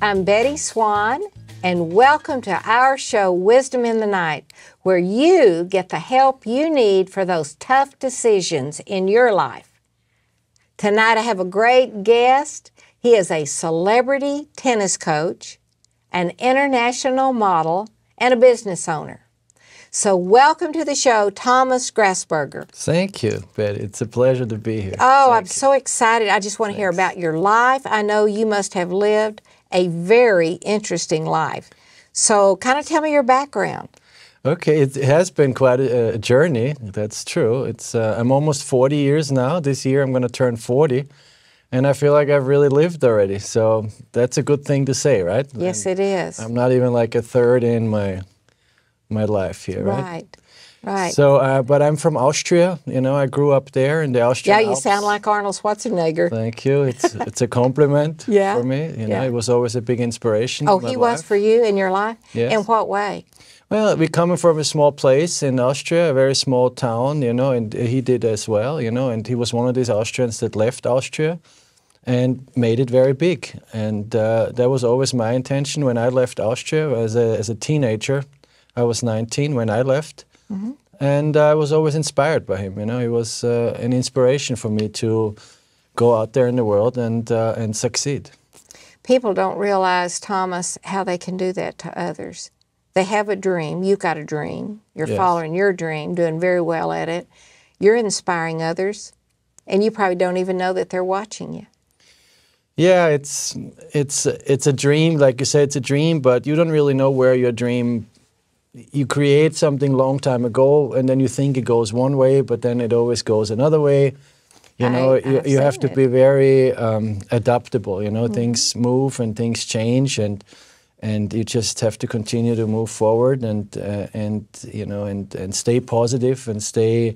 I'm Betty Swan, and welcome to our show, Wisdom in the Night, where you get the help you need for those tough decisions in your life. Tonight I have a great guest. He is a celebrity tennis coach, an international model, and a business owner. So welcome to the show, Thomas Grassberger. Thank you, Betty. It's a pleasure to be here. Oh, I'm so excited. I just want to hear about your life. I know you must have lived a very interesting life. So kind of tell me your background. Okay, it has been quite a journey. That's true. I'm almost 40 years now. This year I'm going to turn 40. And I feel like I've really lived already. So that's a good thing to say, right? Yes, it is. I'm not even like a third in my life here, right? Right. So, but I'm from Austria. You know, I grew up there in the Austrian Alps. Alps. Sound like Arnold Schwarzenegger. Thank you. It's a compliment for me. You know, it was always a big inspiration. Oh, he was for you in your life? Yes. In what way? Well, we're coming from a small place in Austria, a very small town, you know, and he did as well, you know, and he was one of these Austrians that left Austria and made it very big. And that was always my intention when I left Austria as a teenager. I was 19 when I left, and I was always inspired by him. You know, he was an inspiration for me to go out there in the world and succeed. People don't realize, Thomas, how they can do that to others. They have a dream. You've got a dream. You're following your dream, doing very well at it. You're inspiring others, and you probably don't even know that they're watching you. Yeah, it's a dream. Like you said, it's a dream, but you don't really know where your dream. You create something long time ago, and then you think it goes one way, but then it always goes another way. You know, you have to be very adaptable. You know, things move and things change, and you just have to continue to move forward and you know and stay positive and stay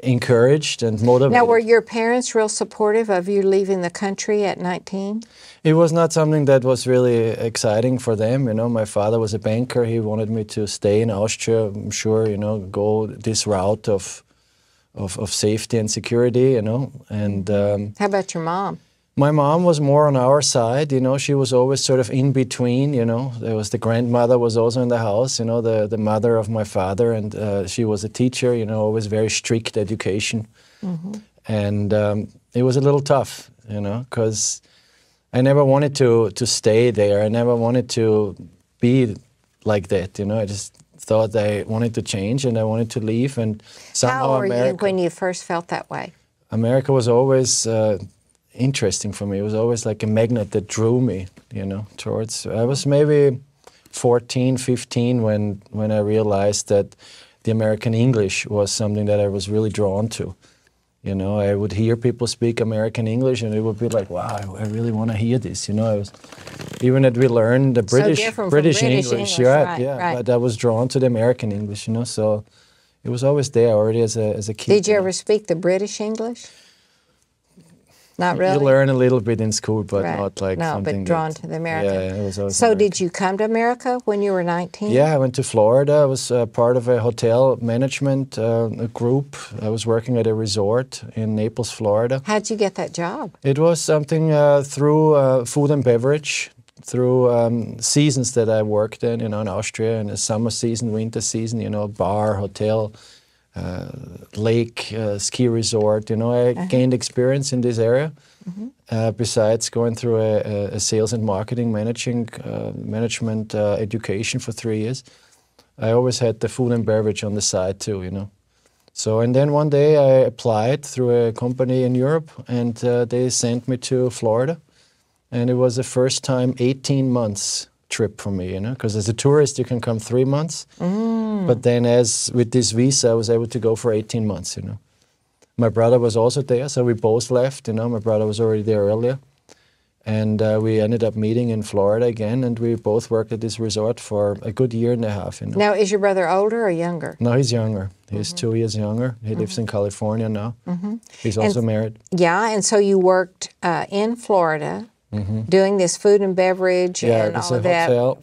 encouraged and motivated. Now, were your parents real supportive of you leaving the country at 19? It was not something that was really exciting for them. You know, my father was a banker. He wanted me to stay in Austria. I'm sure, you know, go this route of safety and security. You know, and how about your mom? My mom was more on our side, you know, she was always sort of in between, you know. There was the grandmother was also in the house, you know, the mother of my father, and she was a teacher, you know, always very strict education. And it was a little tough, you know, because I never wanted to stay there. I never wanted to be like that, you know. I just thought I wanted to change and I wanted to leave, and somehow How were you when you first felt that way? America was always interesting for me. It was always like a magnet that drew me, you know, towards. I was maybe 14, 15 when I realized that the American English was something that I was really drawn to. You know, I would hear people speak American English and it would be like, wow, I really want to hear this. You know, even that we learned the British English, right? But I was drawn to the American English, you know, so it was always there already as a kid. Did you ever speak the British English? Not really? You learn a little bit in school, but not like something. No, but drawn to the American. Yeah, it was always So American. did you come to America when you were 19? Yeah, I went to Florida. I was part of a hotel management group. I was working at a resort in Naples, Florida. How'd you get that job? It was something through food and beverage, through seasons that I worked in, you know, in Austria, in the summer season, winter season, you know, bar, hotel, lake, ski resort. You know, I gained experience in this area. Besides going through a sales and marketing management education for 3 years, I always had the food and beverage on the side too. You know, so and then one day I applied through a company in Europe, and they sent me to Florida, and it was the first time 18 months trip for me, you know, because as a tourist you can come 3 months, but then as with this visa I was able to go for 18 months, you know. My brother was also there, so we both left, you know. My brother was already there earlier, and we ended up meeting in Florida again, and we both worked at this resort for a good year and a half, you know. Now, is your brother older or younger? No, he's younger. He's 2 years younger. He lives in California now. He's also married. Yeah, and so you worked in Florida, doing this food and beverage and all of that. Hotel.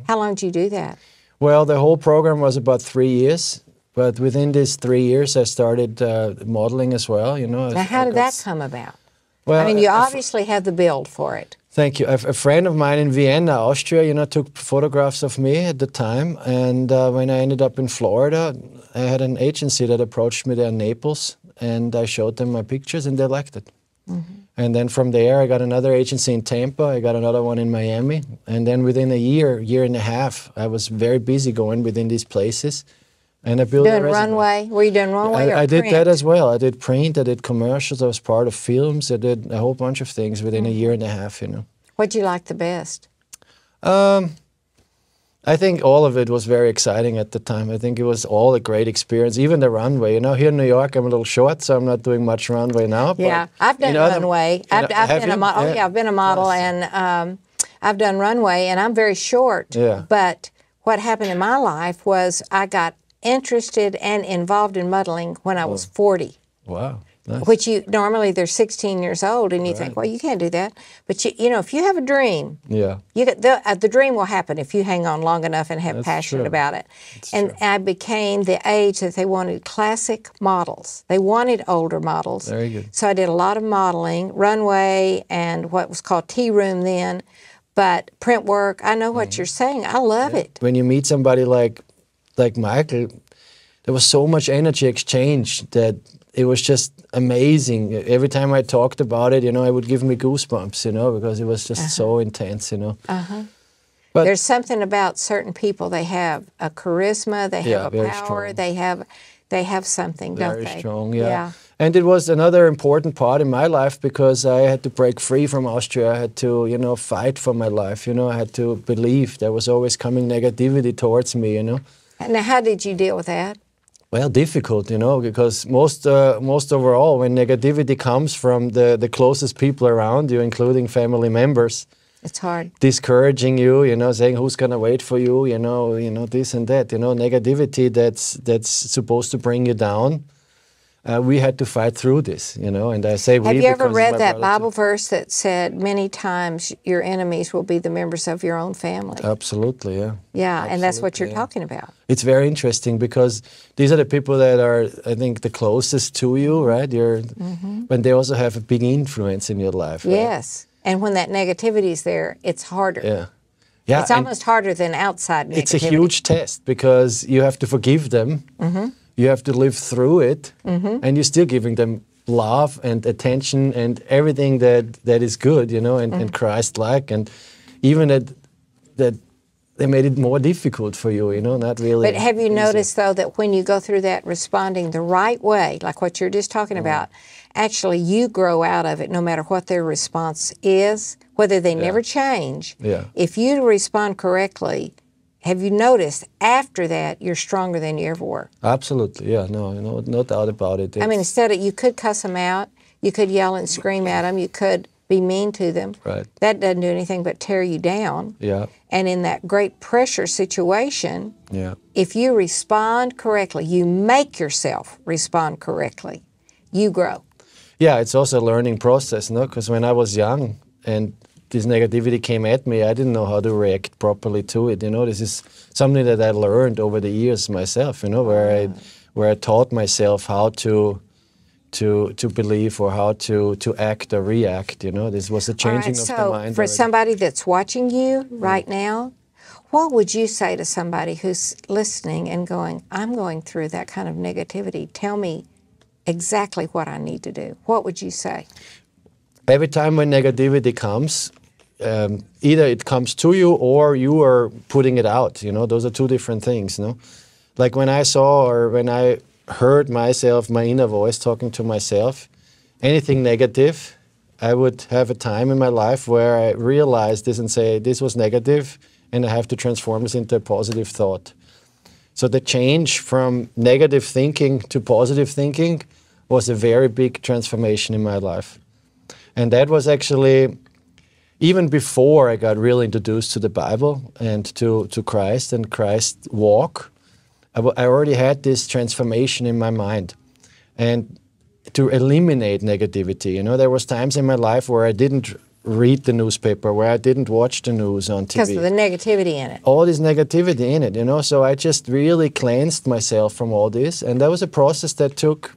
How long did you do that? Well, the whole program was about 3 years, but within these 3 years, I started modeling as well. You know. Now, how did that come about? Well, I mean, you obviously have the build for it. Thank you. A friend of mine in Vienna, Austria, took photographs of me at the time. And when I ended up in Florida, I had an agency that approached me there in Naples, and I showed them my pictures, and they liked it. And then from there, I got another agency in Tampa. I got another one in Miami. And then within a year and a half, I was very busy going within these places. And I built doing runway? Were you doing runway or I did print? that as well. I did print, I did commercials, I was part of films. I did a whole bunch of things within a year and a half, What do you like the best? I think all of it was very exciting at the time. I think it was all a great experience, even the runway. Here in New York, I'm a little short, so I'm not doing much runway now. Yeah, I've done runway. I've been a model. Oh, yeah, I've been a model, and I've done runway, and I'm very short. Yeah. But what happened in my life was I got interested and involved in modeling when I was 40. Wow. Nice. Which normally they're 16 years old, and you think, well, you can't do that. But if you have a dream, the dream will happen if you hang on long enough and have passion about it. And I became the age that they wanted classic models. They wanted older models. Very good. So I did a lot of modeling, runway, and what was called tea room then. But print work, I know what you're saying. I love it. When you meet somebody like Michael, there was so much energy exchange that it was just amazing. Every time I talked about it, it would give me goosebumps, because it was just so intense, But there's something about certain people. They have a charisma, they have a power, strong. they have something, don't they? Very strong, yeah. And it was another important part in my life because I had to break free from Austria. I had to, fight for my life. I had to believe there was always coming negativity towards me, Now, how did you deal with that? Well, difficult, because most overall, when negativity comes from the closest people around you, including family members, it's hard. Discouraging you, saying who's gonna wait for you, this and that, negativity that's supposed to bring you down. We had to fight through this, and I say we. Have you ever read that Bible verse that said, many times your enemies will be the members of your own family? Absolutely, yeah. Yeah, Absolutely, and that's what you're talking about. It's very interesting because these are the people that are, I think, the closest to you, right? When they also have a big influence in your life, right? Yes, and when that negativity is there, it's harder. Yeah. Yeah, it's almost harder than outside negativity. It's a huge test because you have to forgive them. You have to live through it, and you're still giving them love and attention and everything that is good, and Christ-like, and even that they made it more difficult for you, not really. But have you noticed, though, that when you go through that responding the right way, like what you're just talking about, actually you grow out of it no matter what their response is, whether they never change. Yeah. If you respond correctly, have you noticed after that you're stronger than you ever were? Absolutely, yeah, no doubt about it. I mean, instead of, you could cuss them out, you could yell and scream at them, you could be mean to them. Right. That doesn't do anything but tear you down. Yeah. And in that great pressure situation, Yeah. if you respond correctly, you make yourself respond correctly, you grow. Yeah, it's also a learning process, because when I was young and this negativity came at me, I didn't know how to react properly to it. This is something that I learned over the years myself. Where I taught myself how to believe or how to act or react. This was a changing of the mind. So for somebody that's watching you right now, what would you say to somebody who's listening and going, I'm going through that kind of negativity? Tell me exactly what I need to do. What would you say? Every time when negativity comes, either it comes to you or you are putting it out. Those are two different things. Like when I saw or when I heard myself, my inner voice talking to myself, anything negative, I would have a time in my life where I realized this and say, this was negative and I have to transform this into a positive thought. So the change from negative thinking to positive thinking was a very big transformation in my life. And that was actually, even before I got really introduced to the Bible and to Christ and Christ's walk, I already had this transformation in my mind. And to eliminate negativity, there was times in my life where I didn't read the newspaper, where I didn't watch the news on TV. Because of the negativity in it. All this negativity in it, so I just really cleansed myself from all this. And that was a process that took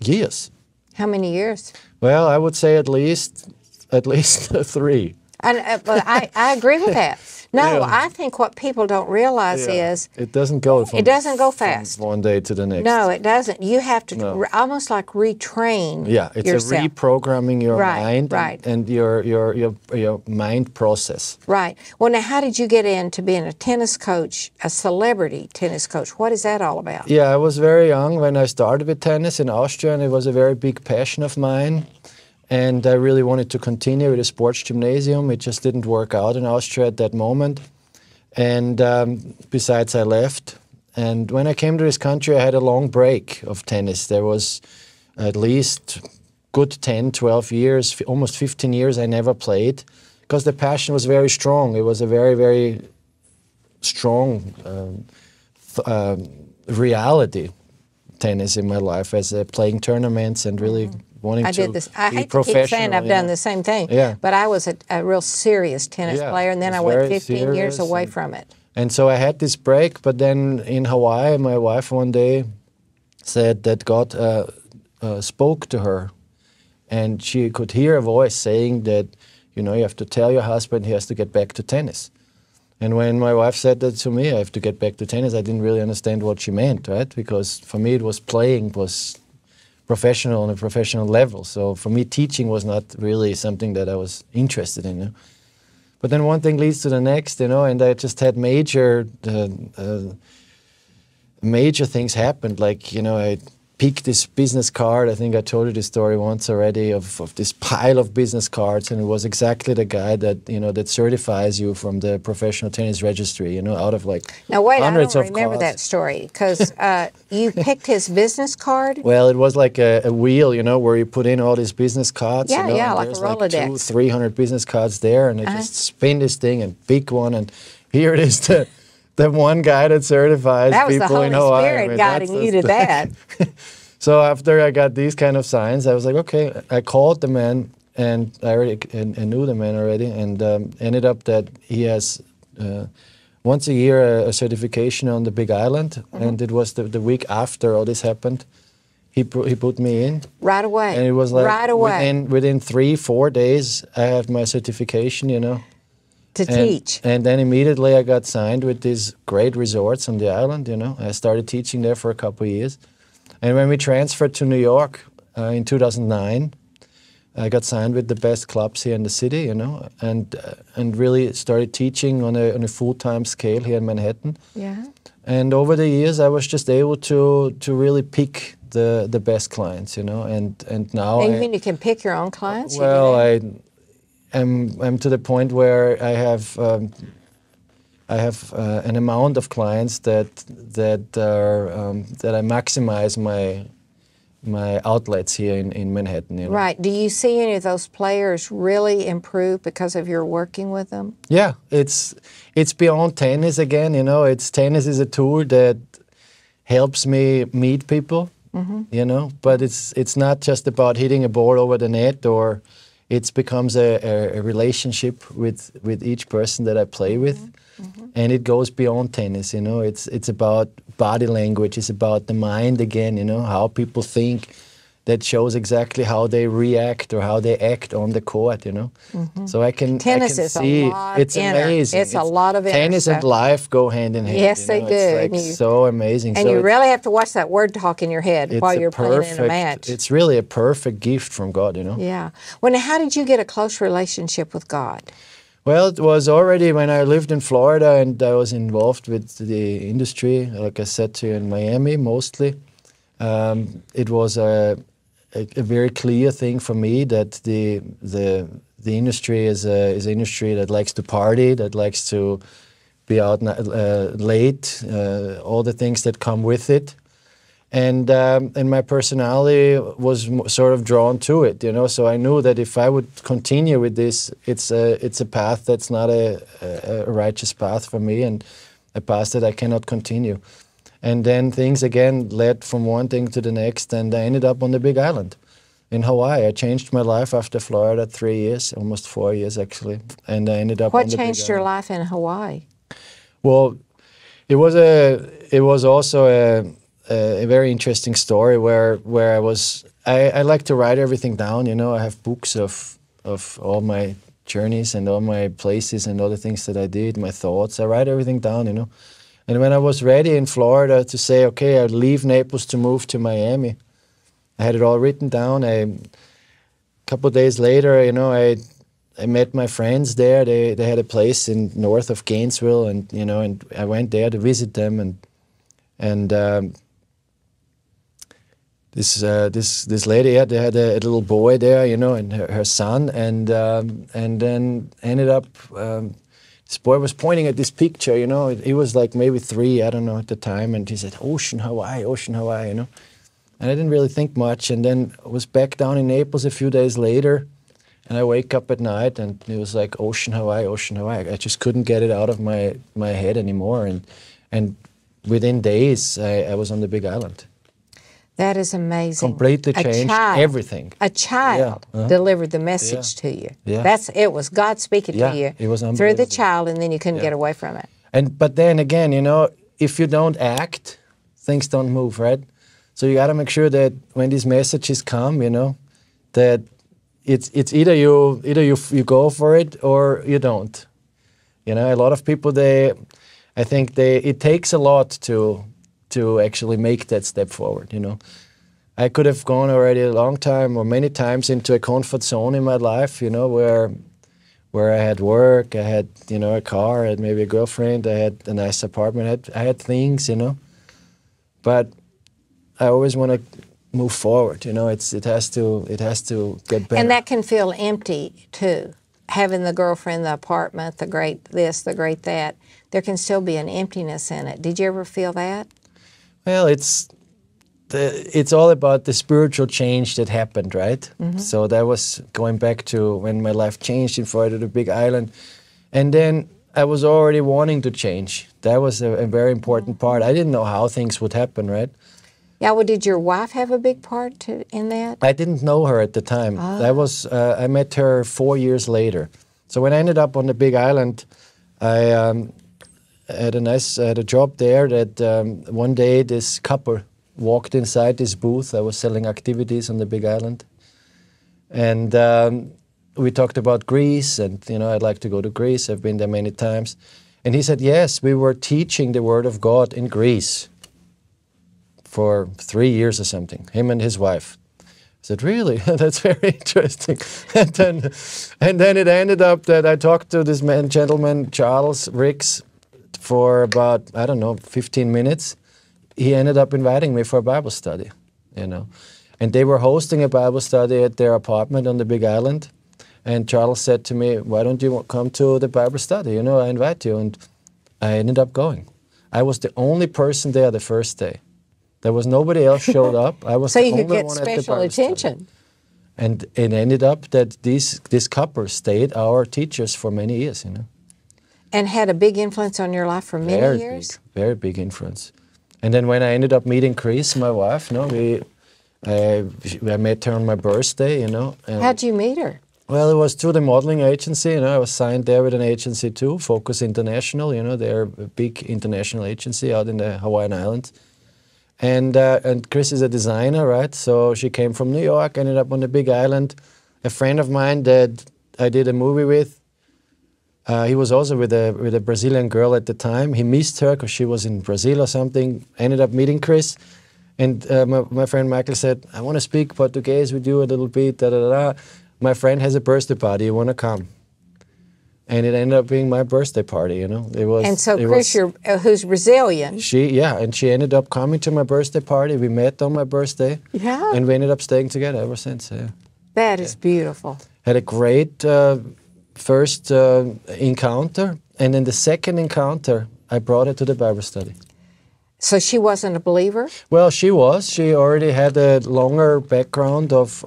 years. How many years? Well, I would say at least 3. I agree with that. No, Yeah. I think what people don't realize is it doesn't go from, it doesn't go from fast. one day to the next. No, it doesn't. You have to No. almost like retrain Yeah, it's yourself. a reprogramming your Right, mind right. and your mind process. Right. Well, now, how did you get into being a tennis coach, a celebrity tennis coach? What is that all about? Yeah, I was very young when I started with tennis in Austria, and it was a very big passion of mine. And I really wanted to continue with a sports gymnasium. It just didn't work out in Austria at that moment. And besides, I left. And when I came to this country, I had a long break of tennis. There was at least good 10, 12 years, almost 15 years I never played, because the passion was very strong. It was a very, very strong reality, tennis in my life, as playing tournaments and really wanting I to did this. I be hate to keep saying I've you done know. the same thing. Yeah. But I was a real serious tennis Yeah, player, and then it I was went very 15 years serious away and- from it. And so I had this break, but then in Hawaii, my wife one day said that God spoke to her, and she could hear a voice saying that, you know, you have to tell your husband he has to get back to tennis. And when my wife said that to me, I have to get back to tennis, I didn't really understand what she meant, right? Because for me, it was playing, was professional on a professional level. So for me, teaching was not really something that I was interested in. You know? But then one thing leads to the next, you know, and I just had major things happened. Like, you know, I picked this business card. I think I told you this story once already of this pile of business cards, and it was exactly the guy that, you know, that certifies you from the professional tennis registry, you know, out of like Now, wait, I hundreds don't of remember cards. that story, because you picked his business card? Well, it was like a wheel, you know, where you put in all these business cards. Yeah, you know, yeah, and like a there's Rolodex. 200-300 business cards there, and I just spin this thing and pick one, and here it is, the one guy that certifies That was the people Holy in Hawaii. I Spirit mean, guiding that's you to that. So after I got these kind of signs, I was like, okay, I called the man, and I knew the man already, and ended up that he has once a year a certification on the Big Island, and it was the week after all this happened. He put me in. Right away. And it was like right away within 3-4 days, I had my certification, you know. to teach. And then immediately I got signed with these great resorts on the island, you know. I started teaching there for a couple of years. And when we transferred to New York in 2009, I got signed with the best clubs here in the city, you know, and really started teaching on a full-time scale here in Manhattan. Yeah. And over the years, I was just able to really pick the best clients, you know, and now And you mean you can pick your own clients? You do well, that? I'm to the point where I have an amount of clients that I maximize my outlets here in Manhattan. You know? Right. Do you see any of those players really improve because of your working with them? Yeah, it's beyond tennis again. You know, tennis is a tool that helps me meet people. You know, but it's not just about hitting a ball over the net, or it becomes a relationship with each person that I play with, and it goes beyond tennis. You know, it's about body language. It's about the mind again. You know, how people think. That shows exactly how they react or how they act on the court, you know. So Tennis is see, a lot it's inner. amazing. It's a lot of inner tennis and stuff. life go hand in hand. Yes, you they know? do. It's like And you- so amazing. And so you it's- really have to watch that word talk in your head it's while a you're playing in a match. It's really a perfect gift from God, you know. Yeah. Well, now, how did you get a close relationship with God? Well, it was already when I lived in Florida and I was involved with the industry, like I said to you, in Miami mostly. It was a very clear thing for me that the industry is an industry that likes to party, that likes to be out late, all the things that come with it. And my personality was sort of drawn to it, you know. So I knew that if I would continue with this, it's a path that's not a righteous path for me, and a path that I cannot continue. And then things again led from one thing to the next, and I ended up on the Big Island in Hawaii. I changed my life after Florida, 3 years, almost 4 years actually, and I ended up on What the Big changed your Island. life in Hawaii? Well, it was also a very interesting story where I like to write everything down. You know, I have books of all my journeys and all my places and all the things that I did, my thoughts. I write everything down, you know. And when I was ready in Florida to say, okay, I'd leave Naples to move to Miami, I had it all written down. A couple of days later, you know, I met my friends there. They had a place in north of Gainesville, and you know, and I went there to visit them, and this lady, yeah, they had a little boy there, you know, and her son, and then ended up. This boy was pointing at this picture, you know. He was like maybe 3, I don't know, at the time, and he said, Ocean, Hawaii, you know. And I didn't really think much, and then I was back down in Naples a few days later, and I wake up at night, and it was like Ocean, Hawaii. I just couldn't get it out of my head anymore, and within days, I was on the Big Island. That is amazing. Completely changed everything. A child delivered the message to you. Yeah. It was God speaking to you it was through the child, and then you couldn't get away from it. But then again, you know, if you don't act, things don't move, right? So you got to make sure that when these messages come, you know, that it's either you go for it or you don't. You know, a lot of people it takes a lot to actually make that step forward, you know. I could have gone already a long time or many times into a comfort zone in my life, you know, where I had work, I had, you know, a car, I had maybe a girlfriend, I had a nice apartment, I had things, you know. But I always want to move forward, you know. It has to get better. And that can feel empty too. Having the girlfriend, the apartment, the great this, the great that, there can still be an emptiness in it. Did you ever feel that? Well, it's all about the spiritual change that happened, right? Mm-hmm. So that was going back to when my life changed in Florida to the Big Island. And then I was already wanting to change. That was a very important part. I didn't know how things would happen, right? Yeah, well, did your wife have a big part in that? I didn't know her at the time. I met her 4 years later. So when I ended up on the Big Island, I had a job there that one day this couple walked inside this booth. I was selling activities on the Big Island. And we talked about Greece, and, you know, I'd like to go to Greece. I've been there many times. And he said, yes, we were teaching the Word of God in Greece for 3 years or something, him and his wife. I said, really? That's very interesting. And then it ended up that I talked to this gentleman, Charles Ricks, for about, I don't know, 15 minutes. He ended up inviting me for a Bible study, you know. And they were hosting a Bible study at their apartment on the Big Island. And Charles said to me, why don't you come to the Bible study? You know, I invite you. And I ended up going. I was the only person there the first day. There was nobody else showed up. I was so the you only could get one at the special Bible attention. study. And it ended up that this couple stayed our teachers for many years, you know. And had a big influence on your life for many years? Very big influence. And then when I ended up meeting Chris, my wife, you know, I met her on my birthday, you know. How'd you meet her? Well, it was through the modeling agency, you know. I was signed there with an agency too, Focus International, you know. They're a big international agency out in the Hawaiian Islands. And Chris is a designer, right? So she came from New York, ended up on the Big Island. A friend of mine that I did a movie with, he was also with a Brazilian girl at the time. He missed her because she was in Brazil or something. Ended up meeting Chris. And my friend Michael said, I want to speak Portuguese with you a little bit, da-da-da-da. My friend has a birthday party, you want to come? And it ended up being my birthday party, you know. And so Chris, who's Brazilian. She ended up coming to my birthday party. We met on my birthday. Yeah. And we ended up staying together ever since. Yeah. That is beautiful. Had a great first encounter. And then the second encounter, I brought her to the Bible study. So she wasn't a believer? Well, she was. She already had a longer background of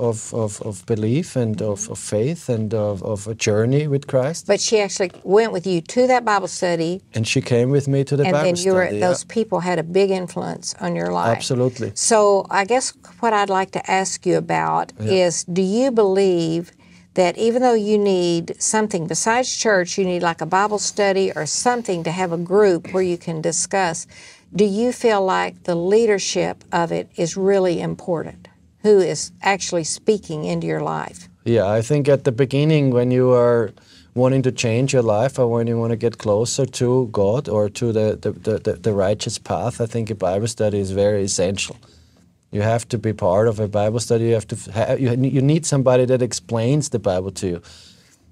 belief and of faith and of a journey with Christ. But she actually went with you to that Bible study. And she came with me to the Bible study. And then those people had a big influence on your life. Absolutely. So I guess what I'd like to ask you about is, do you believe that even though you need something besides church, you need like a Bible study or something to have a group where you can discuss, do you feel like the leadership of it is really important? Who is actually speaking into your life? Yeah, I think at the beginning when you are wanting to change your life or when you want to get closer to God or to the righteous path, I think a Bible study is very essential. You have to be part of a Bible study. You have to you need somebody that explains the Bible to you,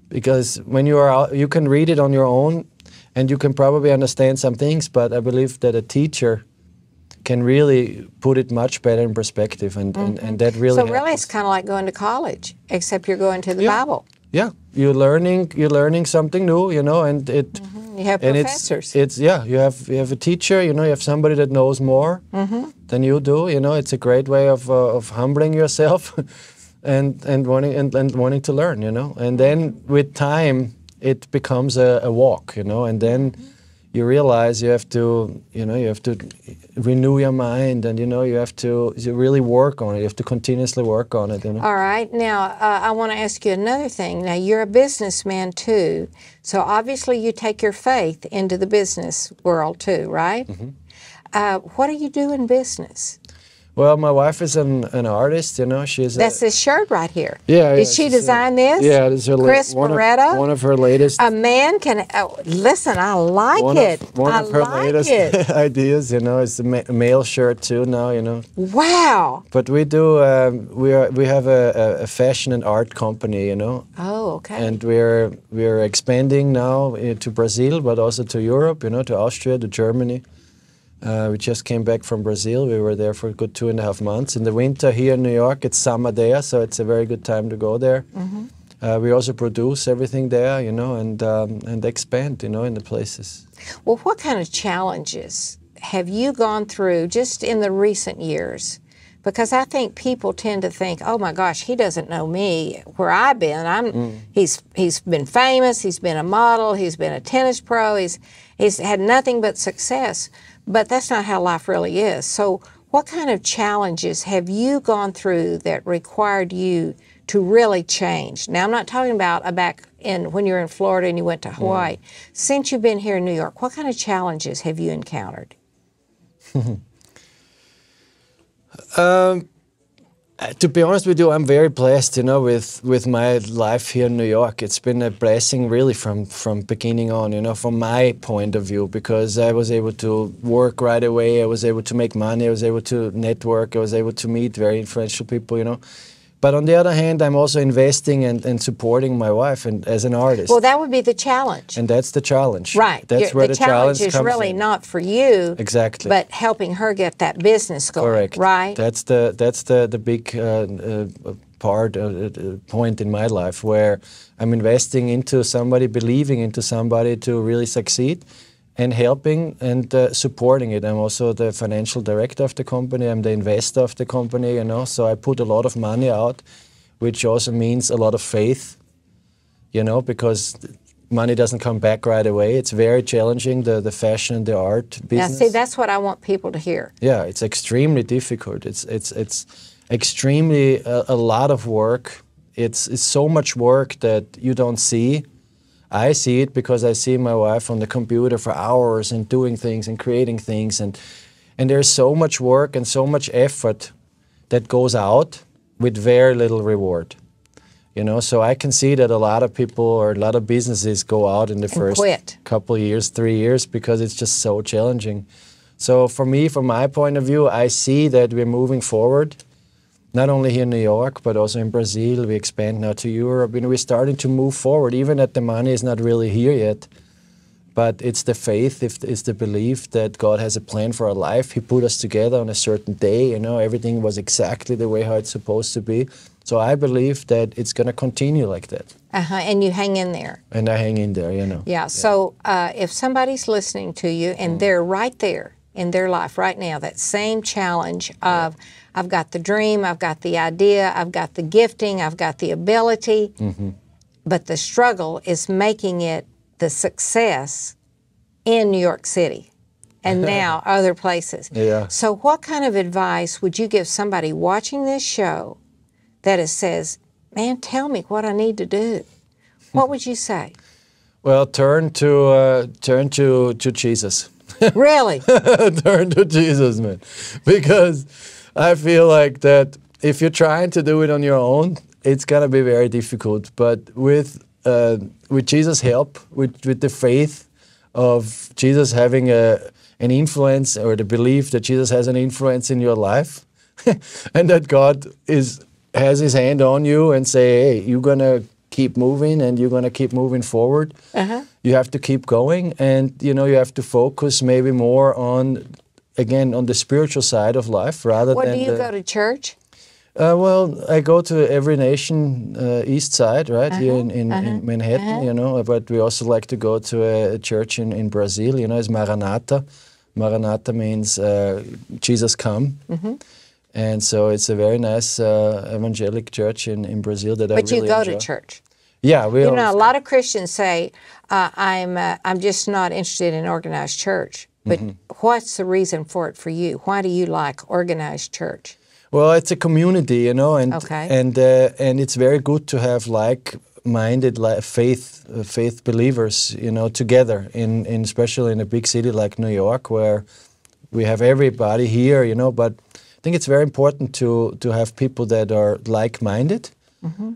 because when you are out, you can read it on your own, and you can probably understand some things. But I believe that a teacher can really put it much better in perspective, and that really. So really, it's kind of like going to college, except you're going to the Bible. Yeah, you're learning something new, you know, and it. You have professors. It's you have a teacher, you know, you have somebody that knows more than you do, you know. It's a great way of humbling yourself, and wanting to learn, you know. And then with time, it becomes a walk, you know, and then. You realize you have to renew your mind, and you have to really work on it. You have to continuously work on it. You know? All right. Now, I want to ask you another thing. Now, you're a businessman too, so obviously you take your faith into the business world too, right? What do you do in business? Well, my wife is an artist, you know. That's this shirt right here. Yeah. Did she design this? Yeah, this is her Chris Beretta? One of her latest. A man can listen. I like it. One of her latest ideas, you know. It's a male shirt too now, you know. Wow. But we do. We have a fashion and art company, you know. Oh, okay. And we're expanding now to Brazil, but also to Europe, you know, to Austria, to Germany. We just came back from Brazil. We were there for a good 2.5 months. In the winter here in New York, it's summer there, so it's a very good time to go there. We also produce everything there, you know, and expand, you know, in the places. Well, what kind of challenges have you gone through just in the recent years? Because I think people tend to think, oh my gosh, he doesn't know me where I've been. He's been famous, he's been a model, he's been a tennis pro, he's had nothing but success. But that's not how life really is. So what kind of challenges have you gone through that required you to really change? Now, I'm not talking about back in when you were in Florida and you went to Hawaii. Since you've been here in New York, what kind of challenges have you encountered? To be honest with you, I'm very blessed, you know, with my life here in New York. It's been a blessing really from beginning on, you know, from my point of view, because I was able to work right away. I was able to make money. I was able to network. I was able to meet very influential people, you know. But on the other hand, I'm also investing and supporting my wife and as an artist. Well, that would be the challenge. And that's the challenge. Right. That's where the challenge is comes really in. not for you. Exactly. But helping her get that business going. Correct. Right. That's the big point in my life where I'm investing into somebody, believing into somebody to really succeed, and helping and supporting it. I'm also the financial director of the company. I'm the investor of the company, you know. So I put a lot of money out, which also means a lot of faith, you know, because money doesn't come back right away. It's very challenging, the fashion and the art business. Now, see, that's what I want people to hear. Yeah, it's extremely difficult. It's extremely a lot of work. It's so much work that you don't see. I see it because I see my wife on the computer for hours and doing things and creating things, and there's so much work and so much effort that goes out with very little reward. You know, so I can see that a lot of people or a lot of businesses go out in the first couple of years, 3 years, because it's just so challenging. So for me, from my point of view, I see that we're moving forward. Not only here in New York, but also in Brazil. We expand now to Europe. You know, we're starting to move forward, even that the money is not really here yet. But it's the faith, it's the belief that God has a plan for our life. He put us together on a certain day. You know, everything was exactly the way how it's supposed to be. So I believe that it's going to continue like that. And you hang in there. And I hang in there, you know. Yeah. So if somebody's listening to you and they're right there in their life right now, that same challenge of I've got the dream, I've got the idea, I've got the gifting, I've got the ability, but the struggle is making it the success in New York City and now other places. Yeah. So what kind of advice would you give somebody watching this show that says, man, tell me what I need to do? What would you say? Well, turn to Jesus. Really? Turn to Jesus, man. Because I feel like that if you're trying to do it on your own, it's going to be very difficult. But with with Jesus' help, with the faith of Jesus having an influence, or the belief that Jesus has an influence in your life, and that God has His hand on you and say, hey, you're going to keep moving and you're going to keep moving forward. You have to keep going, and you have to focus maybe more on the spiritual side of life rather than. Do you go to church? Well, I go to Every Nation East Side, right, here in Manhattan, but we also like to go to a church in Brazil, it's Maranatha. Maranatha means Jesus come. And so it's a very nice evangelic church in Brazil that I really enjoy. But you go to church? Yeah. A lot of Christians say, I'm just not interested in organized church. But what's the reason for it for you? Why do you like organized church? Well, it's a community, and it's very good to have like-minded faith believers, together. In especially in a big city like New York, where we have everybody here, But I think it's very important to have people that are like-minded,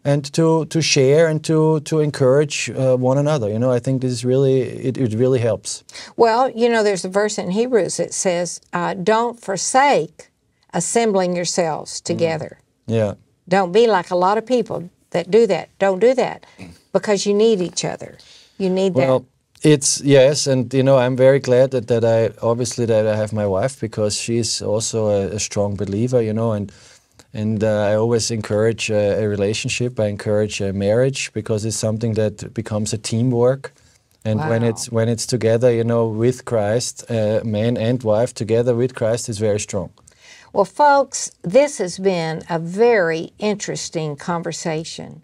and to share and to encourage one another. I think this is really it really helps. Well, there's a verse in Hebrews that says, "Don't forsake assembling yourselves together." Yeah. Don't be like a lot of people that do that. Don't do that, because you need each other. You need that. Well, yes, and I'm very glad that I have my wife, because she's also a strong believer, and I always encourage a relationship. I encourage a marriage, because it's something that becomes a teamwork. And when it's together, with Christ, man and wife together with Christ is very strong. Well, folks, this has been a very interesting conversation.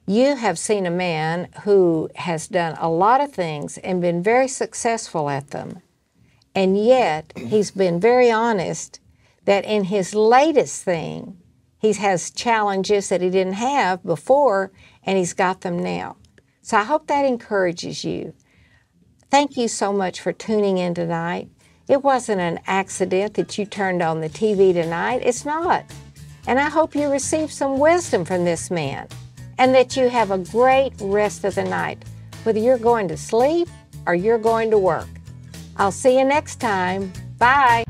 You have seen a man who has done a lot of things and been very successful at them. And yet, he's been very honest that in his latest thing, he has challenges that he didn't have before, and he's got them now. So I hope that encourages you. Thank you so much for tuning in tonight. It wasn't an accident that you turned on the TV tonight. It's not. And I hope you receive some wisdom from this man, and that you have a great rest of the night, whether you're going to sleep or you're going to work. I'll see you next time. Bye.